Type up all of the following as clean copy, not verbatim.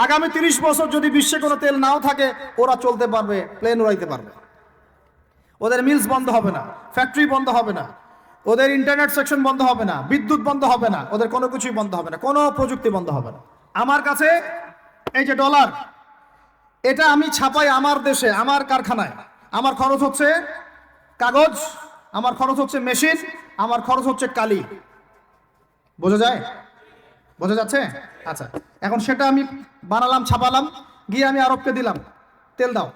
আগামী 30 বছর যদি বিশ্বে কোনো তেল নাও থাকে, ওরা চলতে পারবে, প্লেন উড়াইতে পারবে। ওদের মিলস বন্ধ হবে না, ফ্যাক্টরি বন্ধ হবে না, ওদের ইন্টারনেট সেকশন বন্ধ হবে না, বিদ্যুৎ বন্ধ হবে না, ওদের কোনো কিছুই বন্ধ হবে না, কোনো প্রযুক্তি বন্ধ হবে না। আমার কাছে এই যে ডলার, এটা আমি ছাপাই আমার দেশে, আমার কারখানায়। আমার খরচ হচ্ছে কাগজ, আমার খরচ হচ্ছে মেশিন, আমার খরচ হচ্ছে কালি। বোঝা যায়? বোঝা যাচ্ছে? আচ্ছা, এখন সেটা আমি বানালাম, ছাপালাম, গিয়ে আমি আরবকে দিলাম, তেল দাও।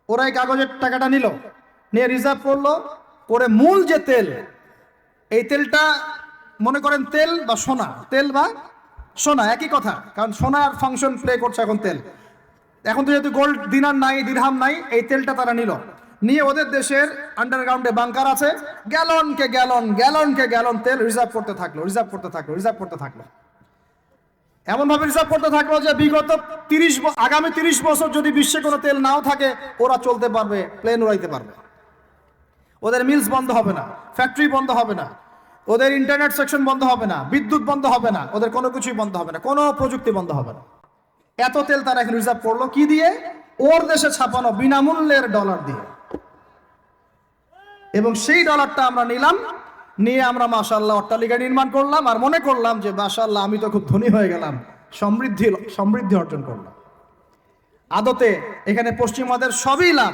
ওরাই কাগজের টাকাটা নিল, নিয়ে রিজার্ভ করলো, করে মূল যে তেল, এই তেলটা মনে করেন তেল বা সোনা, তেল বা সোনা একই কথা, কারণ সোনার ফাংশন প্লে করছে এখন তেল। এখন তো যেহেতু গোল্ড দিনার নাই, দিরহাম নাই, এই তেলটা তারা নিল, নিয়ে ওদের দেশের আন্ডারগ্রাউন্ডে বাংকার আছে, গ্যালনকে গ্যালন, গ্যালনকে গ্যালন তেল রিজার্ভ করতে থাকলো, রিজার্ভ করতে থাকলো, রিজার্ভ করতে থাকলো। এমনভাবে রিজার্ভ করতে থাকলো যে বিগত আগামী 30 বছর যদি বিশ্বে কোনো তেল নাও থাকে, ওরা চলতে পারবে, প্লেন উড়াইতে পারবে। ওদের মিলস বন্ধ হবে না, ফ্যাক্টরি বন্ধ হবে না, ওদের ইন্টারনেট সেকশন বন্ধ হবে না, বিদ্যুৎ বন্ধ হবে না, ওদের কোনো কিছুই বন্ধ হবে না, কোনো প্রযুক্তি বন্ধ হবে না। এত তেল তারা এখন রিজার্ভ করলো কি দিয়ে? ওর দেশে ছাপানো বিনামূল্যের ডলার দিয়ে। এবং সেই ডলারটা আমরা নিলাম, নিয়ে আমরা মাশাআল্লাহ অট্টালিকা নির্মাণ করলাম, আর মনে করলাম যে মাশাআল্লাহ আমি তো খুব ধনী হয়ে গেলাম, সমৃদ্ধি অর্জন করলাম। আদতে এখানে পশ্চিমাদের সবই লাভ।